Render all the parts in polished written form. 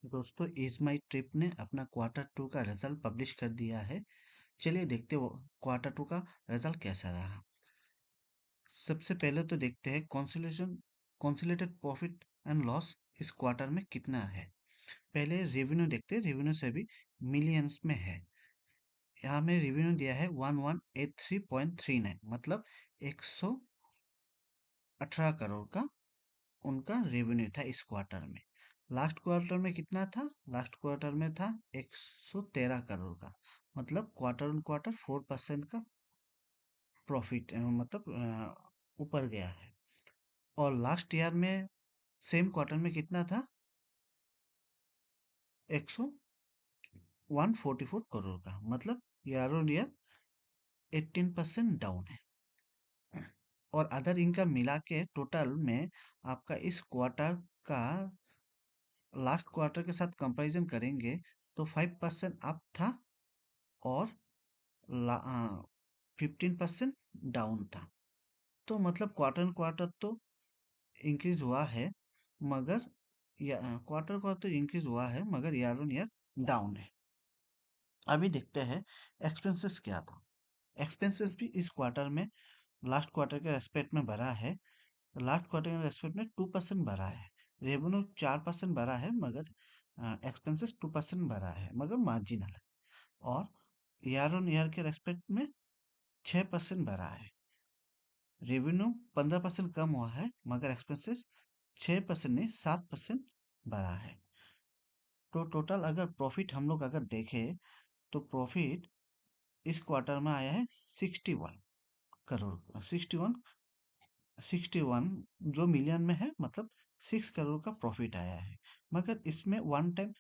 दोस्तों is my trip ने अपना क्वार्टर टू का रिजल्ट पब्लिश कर दिया है। चलिए देखते हो क्वार्टर टू का रिजल्ट कैसा रहा। सबसे पहले तो देखते हैं कॉन्सोलिडेटेड प्रॉफिट एंड लॉस इस क्वार्टर में कितना है। पहले रेवेन्यू देखते हैं, रेवेन्यू से भी मिलियंस में है। यहाँ में रेवेन्यू दिया है 1183.39, मतलब 118 करोड़ का उनका रेवेन्यू था इस क्वार्टर में। लास्ट क्वार्टर में कितना था? लास्ट क्वार्टर में था 113 करोड़ का, मतलब क्वार्टर ऑन क्वार्टर 4% का प्रॉफिट, मतलब ऊपर गया है। और लास्ट ईयर में सेम क्वार्टर में कितना था? 144 करोड़ का, मतलब ईयर ऑन ईयर 18% डाउन है। और अदर इनकम मिला के टोटल में आपका इस क्वार्टर का लास्ट क्वार्टर के साथ कंपैरिजन करेंगे तो 5% अप था और 15% डाउन था। तो मतलब क्वार्टर क्वार्टर तो इंक्रीज हुआ है, मगर क्वार्टर क्वार्टर इंक्रीज हुआ है मगर ईयर ऑन ईयर डाउन है। अभी देखते हैं एक्सपेंसेस क्या था। एक्सपेंसेस भी इस क्वार्टर में लास्ट क्वार्टर के रेस्पेक्ट में बढ़ा है। लास्ट क्वार्टर के रेस्पेक्ट में 2% बढ़ा है। रेवेन्यू 4% बढ़ा है, मगर एक्सपेंसेस 2% बढ़ा है, मगर मार्जिनल है। और ईयर ऑन ईयर के रेस्पेक्ट में 6% बढ़ा है। रेवेन्यू 15% कम हुआ है, मगर एक्सपेंसेस 6% नहीं 7% बढ़ा है। तो टोटल अगर प्रॉफिट हम लोग अगर देखें तो प्रॉफिट इस क्वार्टर में आया है 61 करोड़, 61 जो मिलियन में है, मतलब 6 करोड़ का प्रॉफिट आया है। मगर इसमें वन टाइम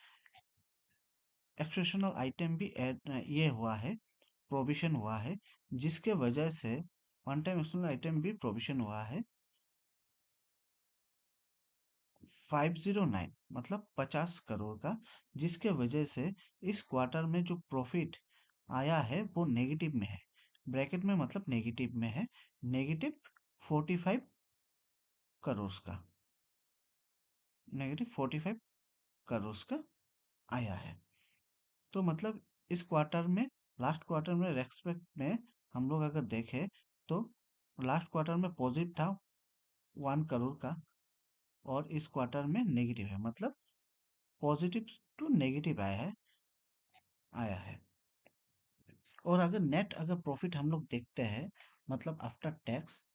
एक्सेप्शनल आइटम भी ये हुआ है, प्रोविजन हुआ है, जिसके वजह से वन टाइम एक्सेप्शनल आइटम भी प्रोविजन हुआ है 509, मतलब 50 करोड़ का, जिसके वजह से इस क्वार्टर में जो प्रॉफिट आया है वो नेगेटिव में है। ब्रैकेट में मतलब नेगेटिव में है, नेगेटिव 45 करोड़ का, नेगेटिव 45 करोड़ का आया है। तो मतलब इस क्वार्टर में लास्ट क्वार्टर में रेस्पेक्ट में हम लोग अगर देखें तो लास्ट क्वार्टर में पॉजिटिव था 1 करोड़ का, और इस क्वार्टर में नेगेटिव है, मतलब पॉजिटिव टू नेगेटिव आया है। और अगर नेट अगर प्रॉफिट हम लोग देखते हैं, मतलब आफ्टर टैक्स,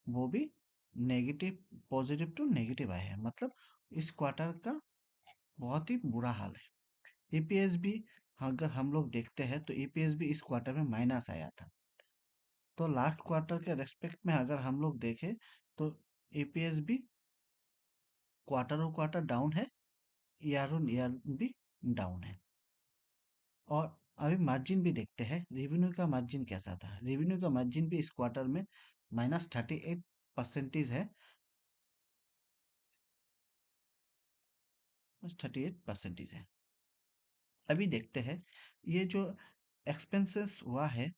वो भी नेगेटिव, पॉजिटिव टू नेगेटिव आया है, मतलब इस क्वार्टर का बहुत ही बुरा हाल है। ईपीएस भी अगर हम लोग देखते हैं तो ईपीएस भी इस क्वार्टर में माइनस आया था। तो लास्ट क्वार्टर के रेस्पेक्ट में अगर हम लोग देखें तो ईपीएस भी क्वार्टर और क्वार्टर डाउन है, ईयर ऑन ईयर भी डाउन है। और अभी मार्जिन भी देखते हैं, रेवेन्यू का मार्जिन कैसा था। रेवेन्यू का मार्जिन भी इस क्वार्टर में -38% है, 38% है। अभी देखते हैं ये जो एक्सपेंसेस हुआ है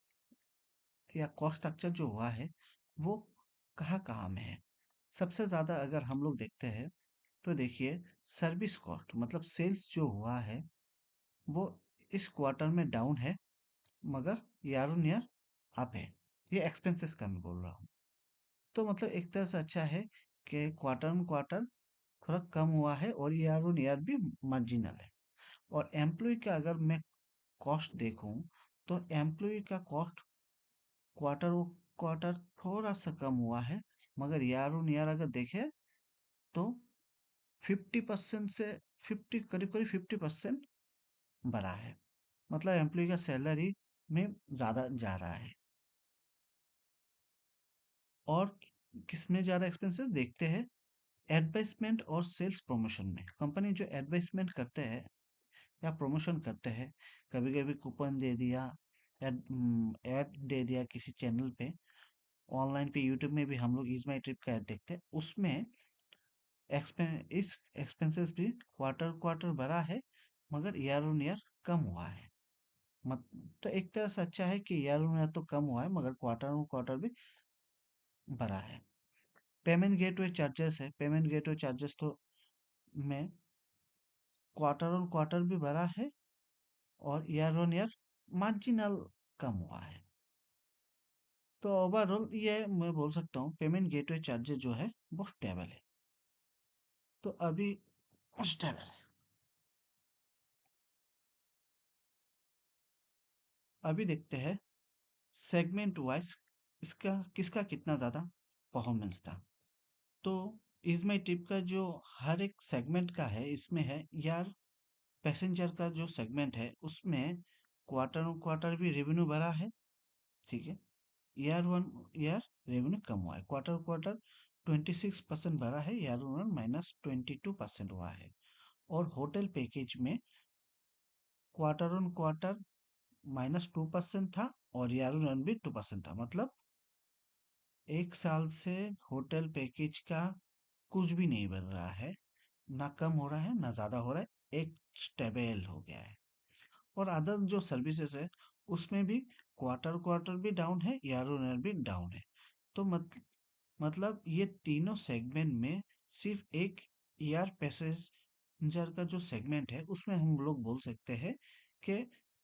या कॉस्ट स्ट्रक्चर जो हुआ है वो कहाँ कहाँ में है। सबसे ज़्यादा अगर हम लोग देखते हैं तो देखिए, सर्विस कॉस्ट मतलब सेल्स जो हुआ है वो इस क्वार्टर में डाउन है, मगर ईयर ऑन ईयर अप है। ये एक्सपेंसेस का मैं बोल रहा हूँ। तो मतलब एक तरह से अच्छा है कि क्वार्टर ऑन क्वार्टर थोड़ा कम हुआ है और ईयर ऑन ईयर भी मार्जिनल है। और एम्प्लॉय का अगर मैं कॉस्ट देखूं तो एम्प्लॉय का कॉस्ट क्वार्टर वो क्वार्टर थोड़ा सा कम हुआ है, मगर ईयर ऑन ईयर अगर देखें तो 50% से 50, करीब करीब 50% बढ़ा है। मतलब एम्प्लॉय का सैलरी में ज़्यादा जा रहा है। और किस में ज़्यादा एक्सपेंसेस देखते हैं, एडवर्टाइजमेंट और सेल्स प्रमोशन में। कंपनी जो एडवर्टाइजमेंट करते हैं या प्रमोशन करते हैं, कभी कभी कूपन दे दिया, ऐड दे दिया किसी चैनल पे, ऑनलाइन पे यूट्यूब में भी हम लोग इज माई ट्रिप का ऐड देखते हैं, उसमें इस एक्सपेंसेस भी क्वार्टर क्वार्टर बढ़ा है, मगर ईयर ऑन ईयर कम हुआ है। मत तो एक तरह से अच्छा है कि ईयर ऑन ईयर तो कम हुआ है, मगर क्वार्टर ऑन क्वार्टर भी बढ़ा है। पेमेंट गेटवे चार्जेस है, पेमेंट गेटवे चार्जेस तो में क्वार्टर ऑन क्वार्टर भी बढ़ा है और ईयर ऑन ईयर मार्जिनल कम हुआ है। तो ओवरऑल ये मैं बोल सकता हूँ पेमेंट गेटवे चार्जेस जो है वो स्टेबल है। तो अभी स्टेबल है। अभी देखते हैं सेगमेंट वाइज इसका किसका कितना ज़्यादा परफॉर्मेंस था। तो इज माई ट्रिप का जो हर एक सेगमेंट का है इसमें है यार, पैसेंजर का जो सेगमेंट है उसमें क्वार्टर ऑन क्वार्टर भी रेवेन्यू बढ़ा है, ठीक है। ईयर वन ईयर रेवेन्यू कम हुआ है, क्वार्टर क्वार्टर 26% बढ़ा है, ईयर वन -22% हुआ है। और होटल पैकेज में क्वार्टर ऑन क्वार्टर -2% था और ईयर ऑन ईयर भी 2% था। मतलब एक साल से होटल पैकेज का कुछ भी नहीं बढ़ रहा है, ना कम हो रहा है ना ज़्यादा हो रहा है, एक स्टेबल हो गया है। और अदर जो सर्विसेज है उसमें भी क्वार्टर क्वार्टर भी डाउन है, ईयर ऑन ईयर भी डाउन है। तो मतलब ये तीनों सेगमेंट में सिर्फ एक एयर पैसेंजर का जो सेगमेंट है उसमें हम लोग बोल सकते हैं कि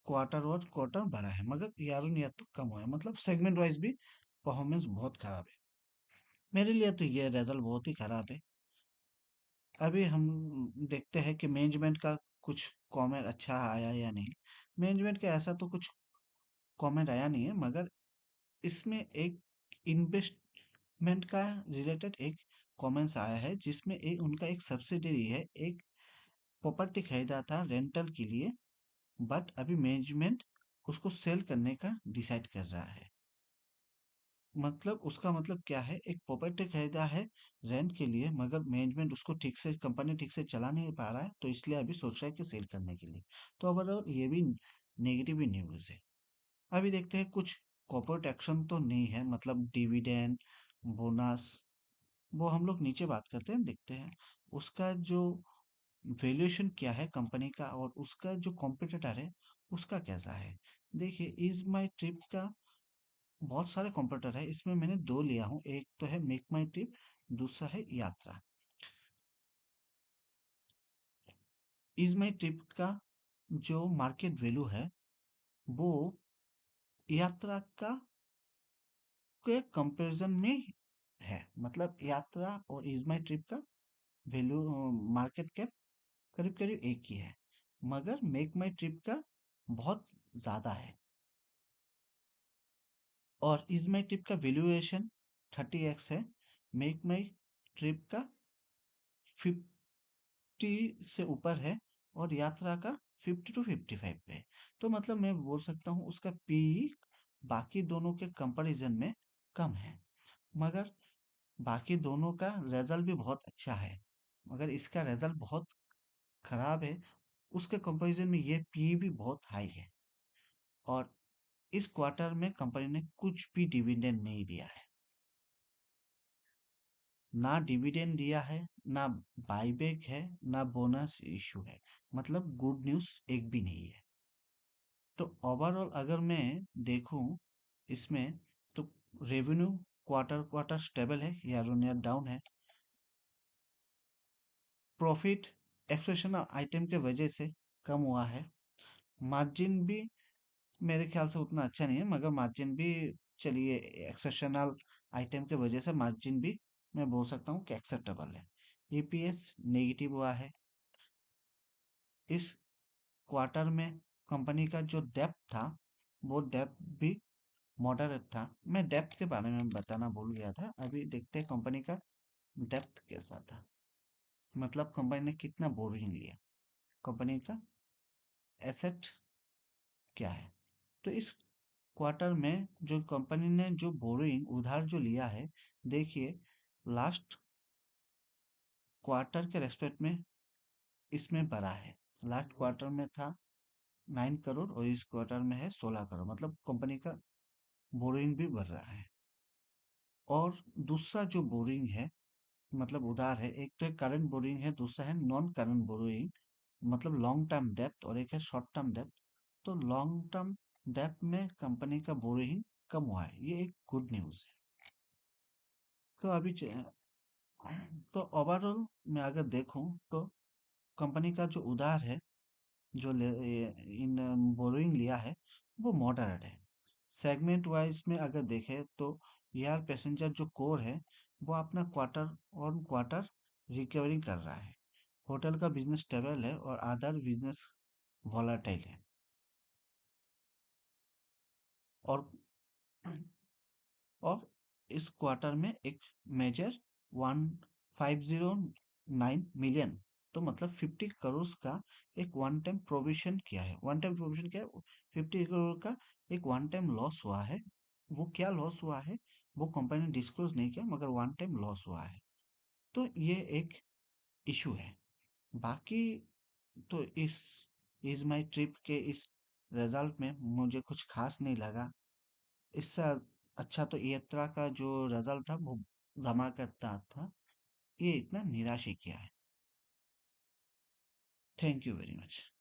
क्वार्टर और क्वार्टर बढ़ा है, मगर ईयर ऑन ईयर तो कम हुआ है। मतलब सेगमेंट वाइज भी परफॉर्मेंस बहुत खराब है। मेरे लिए तो ये रिजल्ट बहुत ही खराब है। अभी हम देखते हैं कि मैनेजमेंट का कुछ कमेंट अच्छा आया या नहीं। मैनेजमेंट का ऐसा तो कुछ कमेंट आया नहीं है, मगर इसमें एक इन्वेस्टमेंट का रिलेटेड एक कमेंट्स आया है, जिसमें एक उनका एक सब्सिडरी है, एक प्रॉपर्टी खरीदा था रेंटल के लिए, बट अभी मैनेजमेंट उसको सेल करने का डिसाइड कर रहा है। मतलब उसका मतलब क्या है, एक प्रॉपर्टी खरीदा है रेंट के लिए, मगर मैनेजमेंट उसको ठीक से, कंपनी ठीक से चला नहीं पा रहा है, तो इसलिए अभी सोच रहा है कि सेल करने के लिए। तो ओवरऑल ये भी नेगेटिव ही न्यूज़ है। अभी देखते हैं कुछ कॉर्पोरेट एक्शन तो नहीं है, मतलब डिविडेंड, बोनस, वो हम लोग नीचे बात करते हैं, देखते हैं उसका जो वैल्यूएशन क्या है कंपनी का और उसका जो कॉम्पिटिटर है उसका कैसा है। देखिए इज माई ट्रिप का बहुत सारे कॉम्पिटिटर है, इसमें मैंने दो लिया हूँ, एक तो है मेक माई ट्रिप, दूसरा है यात्रा। इज माई ट्रिप का जो मार्केट वैल्यू है वो यात्रा का के कंपैरिजन में है। मतलब यात्रा और इज माई ट्रिप का वैल्यू मार्केट कैप करीब करीब एक ही है, मगर मेक माई ट्रिप का बहुत ज़्यादा है। और इज माई ट्रिप का वैल्यूएशन 30x है, मेक माई ट्रिप का 50 से ऊपर है और यात्रा का 50 to 55 पे है। तो मतलब मैं बोल सकता हूँ उसका पी बाकी दोनों के कंपैरिजन में कम है, मगर बाकी दोनों का रिजल्ट भी बहुत अच्छा है, मगर इसका रिजल्ट बहुत खराब है। उसके कंपैरिजन में ये पी भी बहुत हाई है। और इस क्वार्टर में कंपनी ने कुछ भी डिविडेंड नहीं दिया है, ना डिविडेंड दिया है, ना बाईबैक है, ना बोनस इशू है। मतलब गुड न्यूज़ एक भी नहीं है। तो ओवरऑल अगर मैं देखूं इसमें, तो रेवेन्यू क्वार्टर क्वार्टर स्टेबल है, ईयर ऑन ईयर डाउन है। प्रॉफिट एक्सपेक्टेशन आइटम के वजह से कम हुआ है। मार्जिन भी मेरे ख्याल से उतना अच्छा नहीं है, मगर मार्जिन भी चलिए एक्सेप्शनल आइटम के वजह से मार्जिन भी मैं बोल सकता हूँ कि एक्सेप्टेबल है। ईपीएस नेगेटिव हुआ है। इस क्वार्टर में कंपनी का जो डेप्थ था वो डेप्थ भी मॉडरेट था। मैं डेप्थ के बारे में बताना भूल गया था, अभी देखते हैं कंपनी का डेप्थ कैसा था। मतलब कंपनी ने कितना बोरिंग लिया, कंपनी का एसेट क्या है। तो इस क्वार्टर में जो कंपनी ने जो बोरिंग उधार जो लिया है, देखिए लास्ट क्वार्टर के रेस्पेक्ट में इसमें बढ़ा है। लास्ट क्वार्टर में था 9 करोड़ और इस क्वार्टर में है 16 करोड़, मतलब कंपनी का बोरिंग भी बढ़ रहा है। और दूसरा जो बोरिंग है, मतलब उधार है, एक तो करंट बोरिंग है, दूसरा है नॉन करंट बोरिंग, मतलब लॉन्ग टर्म डेप्थ, और एक है शॉर्ट टर्म डेप्थ। तो लॉन्ग टर्म डेप्थ में कंपनी का बोरिंग कम हुआ है, ये एक गुड न्यूज़ है। तो अभी तो ओवरऑल मैं अगर देखूं तो कंपनी का जो उधार है, जो इन बोरोइंग लिया है, वो मॉडरेट है। सेगमेंट वाइज में अगर देखें तो एयर पैसेंजर जो कोर है, वो अपना क्वार्टर ऑन क्वार्टर रिकवरिंग कर रहा है। होटल का बिजनेस स्टेबल है और अदर बिजनेस वॉलेटाइल है। और और इस क्वार्टर में एक मेजर 1509 मिलियन, तो मतलब 50 करोड़ का एक वन टाइम प्रोविजन किया है। वन टाइम प्रोविजन क्या है? 50 करोड़ का एक वन टाइम लॉस हुआ है। वो क्या लॉस हुआ है, वो कंपनी ने डिस्क्लोज नहीं किया, मगर वन टाइम लॉस हुआ है। तो ये एक इशू है। बाकी तो इस माई ट्रिप के इस रिजल्ट में मुझे कुछ खास नहीं लगा। इससे अच्छा तो यात्रा का जो रिजल्ट था वो धमाकेदार था। ये इतना निराश ही किया है। Thank you very much.